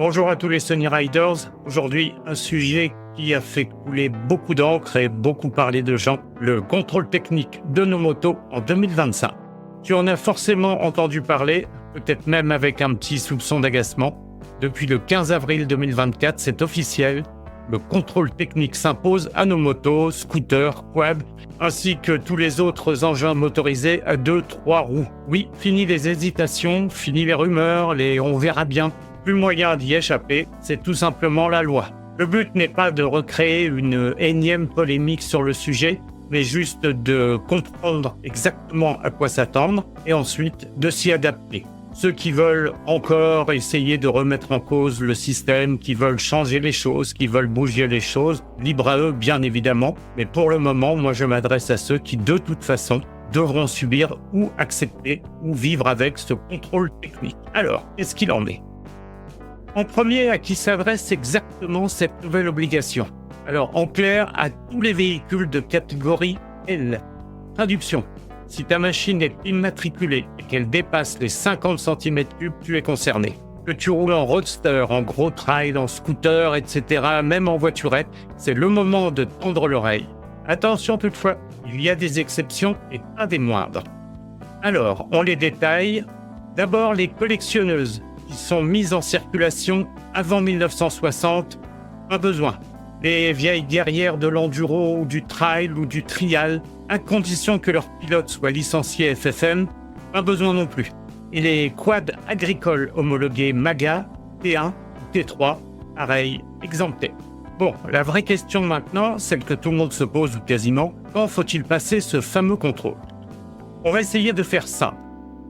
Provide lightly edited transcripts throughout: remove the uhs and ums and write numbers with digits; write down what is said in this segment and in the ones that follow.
Bonjour à tous les Sunny Riders. Aujourd'hui, un sujet qui a fait couler beaucoup d'encre et beaucoup parler de gens, le contrôle technique de nos motos en 2025. Tu en as forcément entendu parler, peut-être même avec un petit soupçon d'agacement. Depuis le 15 avril 2024, c'est officiel. Le contrôle technique s'impose à nos motos, scooters, quads, ainsi que tous les autres engins motorisés à 2-3 roues. Oui, fini les hésitations, fini les rumeurs, on verra bien. Plus moyen d'y échapper, c'est tout simplement la loi. Le but n'est pas de recréer une énième polémique sur le sujet, mais juste de comprendre exactement à quoi s'attendre et ensuite de s'y adapter. Ceux qui veulent encore essayer de remettre en cause le système, qui veulent changer les choses, qui veulent bouger les choses, libre à eux bien évidemment, mais pour le moment, moi je m'adresse à ceux qui de toute façon devront subir ou accepter ou vivre avec ce contrôle technique. Alors, qu'est-ce qu'il en est ? En premier, à qui s'adresse exactement cette nouvelle obligation ? Alors, en clair, à tous les véhicules de catégorie L. Traduction. Si ta machine est immatriculée et qu'elle dépasse les 50 cm3, tu es concerné. Que tu roules en roadster, en gros trail, en scooter, etc., même en voiturette, c'est le moment de tendre l'oreille. Attention toutefois, il y a des exceptions et pas des moindres. Alors, on les détaille. D'abord, les collectionneuses qui sont mises en circulation avant 1960, pas besoin. Les vieilles guerrières de l'enduro ou du trail ou du trial, à condition que leur pilote soit licencié FFM, pas besoin non plus. Et les quads agricoles homologués MAGA, T1 ou T3, pareil, exemptés. Bon, la vraie question maintenant, celle que tout le monde se pose ou quasiment, quand faut-il passer ce fameux contrôle ? On va essayer de faire simple.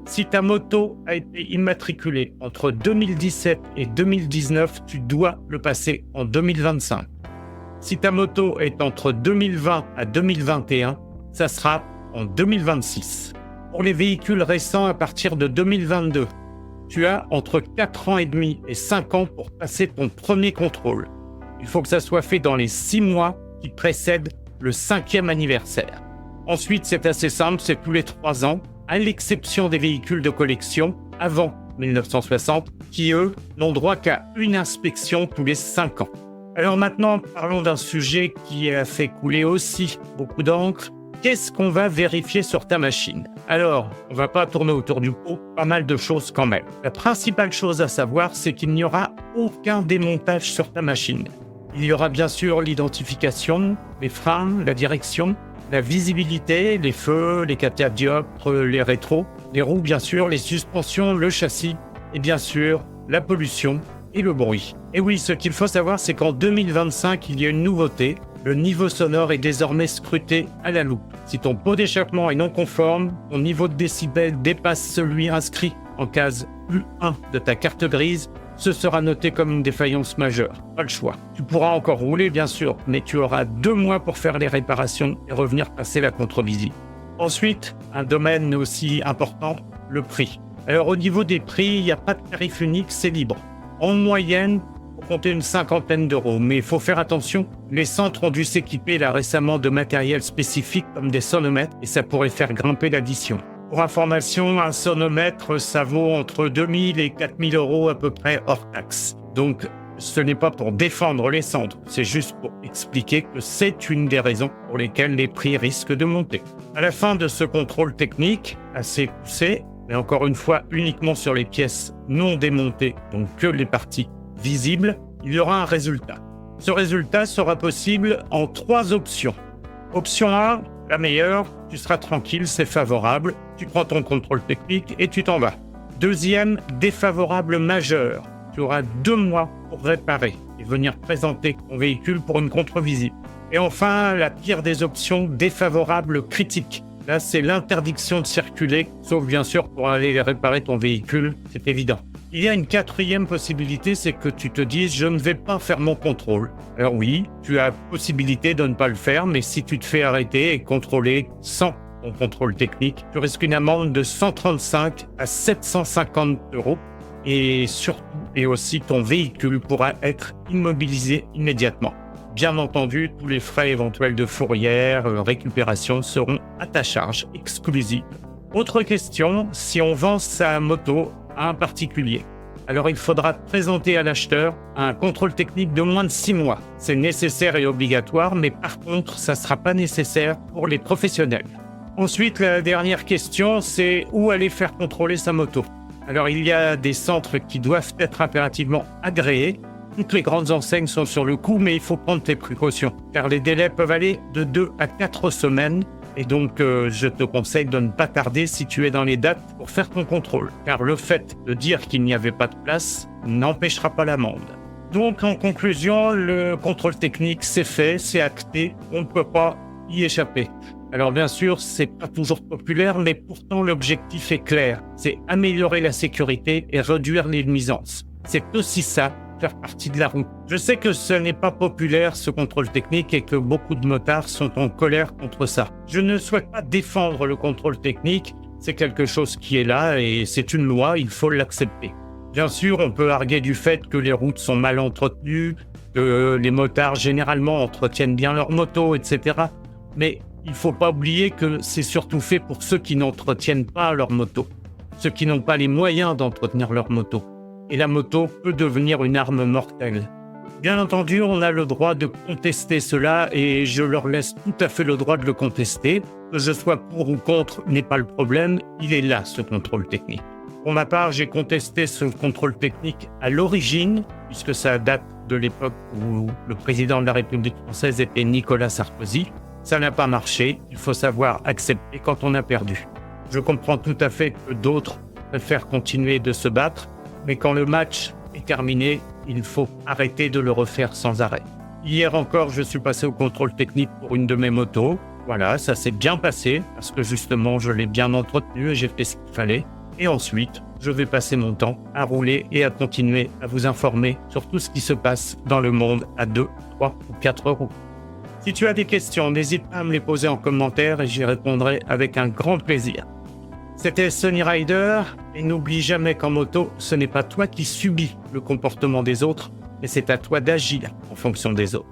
Si ta moto a été immatriculée entre 2017 et 2019, tu dois le passer en 2025. Si ta moto est entre 2020 à 2021, ça sera en 2026. Pour les véhicules récents à partir de 2022, tu as entre 4 ans et demi et 5 ans pour passer ton premier contrôle. Il faut que ça soit fait dans les 6 mois qui précèdent le 5e anniversaire. Ensuite, c'est assez simple, c'est tous les 3 ans, à l'exception des véhicules de collection avant 1960, qui eux n'ont droit qu'à une inspection tous les 5 ans. Alors maintenant, parlons d'un sujet qui a fait couler aussi beaucoup d'encre. Qu'est-ce qu'on va vérifier sur ta machine ? Alors, on va pas tourner autour du pot, pas mal de choses quand même. La principale chose à savoir, c'est qu'il n'y aura aucun démontage sur ta machine. Il y aura bien sûr l'identification, les freins, la direction, la visibilité, les feux, les catadioptres, les rétros, les roues bien sûr, les suspensions, le châssis et bien sûr la pollution et le bruit. Et oui, ce qu'il faut savoir, c'est qu'en 2025, il y a une nouveauté. Le niveau sonore est désormais scruté à la loupe. Si ton pot d'échappement est non conforme, ton niveau de décibels dépasse celui inscrit en case U1 de ta carte grise, ce sera noté comme une défaillance majeure. Pas le choix. Tu pourras encore rouler, bien sûr, mais tu auras 2 mois pour faire les réparations et revenir passer la contre-visite. Ensuite, un domaine aussi important, le prix. Alors au niveau des prix, il n'y a pas de tarif unique, c'est libre. En moyenne, pour compter une 50aine d'euros. Mais il faut faire attention, les centres ont dû s'équiper là récemment de matériel spécifique comme des sonomètres et ça pourrait faire grimper l'addition. Pour information, un sonomètre, ça vaut entre 2000 et 4000 euros à peu près hors taxe. Donc, ce n'est pas pour défendre les centres, c'est juste pour expliquer que c'est une des raisons pour lesquelles les prix risquent de monter. À la fin de ce contrôle technique, assez poussé, mais encore une fois uniquement sur les pièces non démontées, donc que les parties visibles, il y aura un résultat. Ce résultat sera possible en 3 options. Option 1, la meilleure, tu seras tranquille, c'est favorable, tu prends ton contrôle technique et tu t'en vas. Deuxième, défavorable majeur, tu auras 2 mois pour réparer et venir présenter ton véhicule pour une contre-visite. Et enfin, la pire des options, défavorable critique. Là, c'est l'interdiction de circuler, sauf bien sûr pour aller réparer ton véhicule, c'est évident. Il y a une 4e possibilité, c'est que tu te dises « je ne vais pas faire mon contrôle ». Alors oui, tu as la possibilité de ne pas le faire, mais si tu te fais arrêter et contrôler sans ton contrôle technique, tu risques une amende de 135 à 750 euros et surtout, et aussi ton véhicule pourra être immobilisé immédiatement. Bien entendu, tous les frais éventuels de fourrière, récupération seront à ta charge exclusive. Autre question, si on vend sa moto à un particulier. alors il faudra présenter à l'acheteur un contrôle technique de moins de 6 mois. C'est nécessaire et obligatoire, mais par contre, ça ne sera pas nécessaire pour les professionnels. Ensuite, la dernière question, c'est où aller faire contrôler sa moto. Alors, il y a des centres qui doivent être impérativement agréés. Toutes les grandes enseignes sont sur le coup, mais il faut prendre tes précautions, car les délais peuvent aller de 2 à 4 semaines. Et donc, je te conseille de ne pas tarder si tu es dans les dates pour faire ton contrôle, car le fait de dire qu'il n'y avait pas de place n'empêchera pas l'amende. Donc, en conclusion, le contrôle technique, c'est fait, c'est acté, on ne peut pas y échapper. Alors bien sûr, c'est pas toujours populaire, mais pourtant l'objectif est clair, c'est améliorer la sécurité et réduire les nuisances. C'est aussi ça, faire partie de la route. Je sais que ce n'est pas populaire, ce contrôle technique, et que beaucoup de motards sont en colère contre ça. Je ne souhaite pas défendre le contrôle technique, c'est quelque chose qui est là et c'est une loi, il faut l'accepter. Bien sûr, on peut arguer du fait que les routes sont mal entretenues, que les motards généralement entretiennent bien leur moto, etc. Mais il ne faut pas oublier que c'est surtout fait pour ceux qui n'entretiennent pas leur moto, ceux qui n'ont pas les moyens d'entretenir leur moto. Et la moto peut devenir une arme mortelle. Bien entendu, on a le droit de contester cela et je leur laisse tout à fait le droit de le contester. Que je sois pour ou contre n'est pas le problème, il est là ce contrôle technique. Pour ma part, j'ai contesté ce contrôle technique à l'origine, puisque ça date de l'époque où le président de la République française était Nicolas Sarkozy. Ça n'a pas marché, il faut savoir accepter quand on a perdu. Je comprends tout à fait que d'autres préfèrent continuer de se battre, mais quand le match est terminé, il faut arrêter de le refaire sans arrêt. Hier encore, je suis passé au contrôle technique pour une de mes motos. Voilà, ça s'est bien passé, parce que justement, je l'ai bien entretenu et j'ai fait ce qu'il fallait. Et ensuite, je vais passer mon temps à rouler et à continuer à vous informer sur tout ce qui se passe dans le monde à 2, 3 ou 4 roues. Si tu as des questions, n'hésite pas à me les poser en commentaire et j'y répondrai avec un grand plaisir. C'était Sunny Rider, et n'oublie jamais qu'en moto, ce n'est pas toi qui subis le comportement des autres, mais c'est à toi d'agir en fonction des autres.